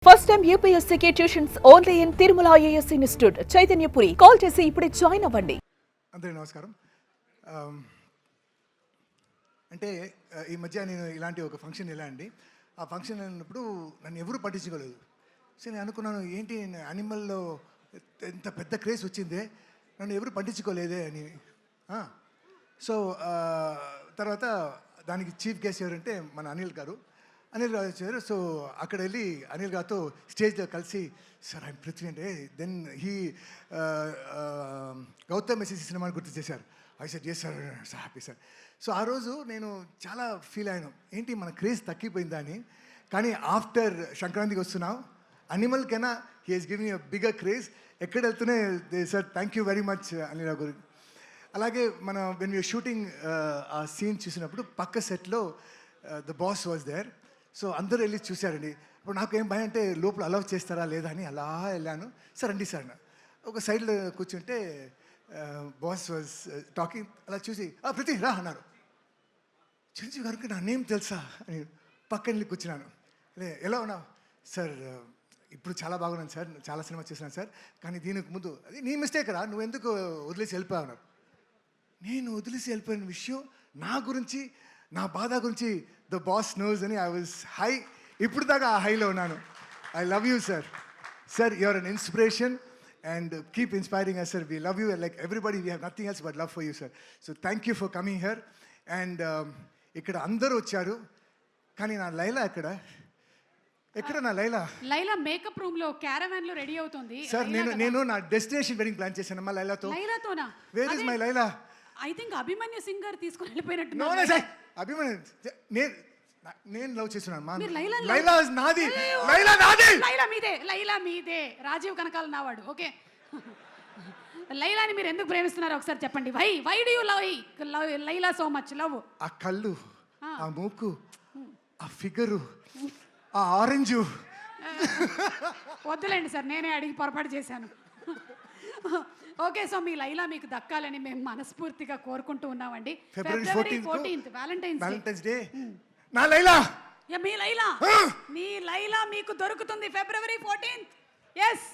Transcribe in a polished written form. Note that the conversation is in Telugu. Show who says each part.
Speaker 1: ఫస్ట్ టైం యూపీఎస్సీకి tuitions only in Tirumala IAS institute Chaitanyapuri. Call చేసి ఇప్పుడే జాయిన్ అవ్వండి.
Speaker 2: అందరికీ నమస్కారం. అంటే ఈ మధ్య నేను ఇలాంటి ఒక ఫంక్షన్ వెళ్ళండి. ఆ ఫంక్షన్ వెళ్ళినప్పుడు నన్ను ఎవరు పట్టించుకోలేదు. సో నేను అనుకున్నాను, ఏంటి యానిమల్లో ఎంత పెద్ద క్రేజ్ వచ్చిందే, నన్ను ఎవరు పట్టించుకోలేదే అని. సో తర్వాత దానికి చీఫ్ గెస్ట్ ఎవరంటే మన అనిల్ గారు వచ్చారు. సో అక్కడ వెళ్ళి అనిల్ గారితో స్టేజ్లో కలిసి, సార్ ఐఎమ్ పృథ్వీ అంటే, దెన్ హీ గౌతమ్ ఎస్ఎస్సి సినిమాని గుర్తు చేశారు. I said yes sir, happy sir. So ఆ రోజు నేను చాలా ఫీల్ అయ్యాను, ఏంటి మన క్రేజ్ తగ్గిపోయిందా అని. కానీ ఆఫ్టర్ సంక్రాంతికి వస్తున్నాం, అనిమల్ కన్నా he he's giving a bigger craze. ఎక్కడ వెళ్తూనే sir thank you very much Anil గారు. అలాగే మన వెన్ యూర్ షూటింగ్ ఆ సీన్ చూసినప్పుడు పక్క సెట్లో the boss was there. So అందరూ వెళ్ళి చూశారండి. ఇప్పుడు నాకు ఏం భయం అంటే, లోపల అలౌ చేస్తారా లేదా అని అలా వెళ్ళాను. సార్ రండి సార్, ఒక సైడ్లో కూర్చుంటే బాస్ వాజ్ టాకింగ్. అలా చూసి పృథ్వీ రా అన్నారు. చిరంజీవి గారికి నా నేమ్ తెలుసా అని పక్కన వెళ్ళి కూర్చున్నాను. ఎలా ఉన్నావు సార్? ఇప్పుడు చాలా బాగున్నాను సార్, చాలా సినిమా చేసినాను సార్, కానీ దీనికి ముందు అది నీ మిస్టేక్ రా, నువ్వు ఎందుకు వదిలేసి వెళ్ళిపోయావు అన్నారు. నేను వదిలేసి వెళ్ళిపోయిన విషయం, నా గురించి, నా బాధ గురించి ద బాస్ నోస్ అని ఐ వాజ్ హై. ఇప్పుడు దాకా ఆ హైలో ఉన్నాను. I love you sir. Sir you are an inspiration and keep inspiring us sir. We love you like everybody. We have nothing else but love for you sir. So thank you for coming here. And ఇక్కడ అందరూ వచ్చారు, కానీ నా లైలా ఎక్కడ నా లైలా?
Speaker 3: లైలా మేకప్ రూమ్ లో క్యారవాన్ లో రెడీ అవుతుంది
Speaker 2: సార్. నేను నా డెస్టినేషన్ వెడ్డింగ్ ప్లాన్ చేశాను అమ్మా లైలాతోనా. Where is my Laila?
Speaker 3: I think Abhimanyu Singh garu తీసుకొని వెళ్ళిపోయినట్టు.
Speaker 2: నో నో సార్, అభిమన్యు నేను లవ్ చేస్తున్నాను మా. లైలా నాది, లైలా నాది.
Speaker 3: లైలా మీదే. రాజీవ్ కనకాల నావాడు. ఓకే, లైలాని మీరు ఎందుకు ప్రేమిస్తున్నారు ఒకసారి చెప్పండి. Why do you love Laila so much? Love
Speaker 2: ఆ కళ్ళు, ఆ మూకు, ఆ ఫిగరు, ఆ ఆరెంజ్.
Speaker 3: వద్దులేండి సార్, నేనే అడిగి పొరపాటు చేశాను. ఓకే, సో మీ లైలా మీకు దక్కాలని మేము మనస్ఫూర్తిగా కోరుకుంటూ ఉన్నామండి.
Speaker 2: ఫిబ్రవరి 14th
Speaker 3: వ్యాలంటైన్స్
Speaker 2: డే నా లైలా.
Speaker 3: మీ లైలా మీకు దొరుకుతుంది February 14th. ఎస్.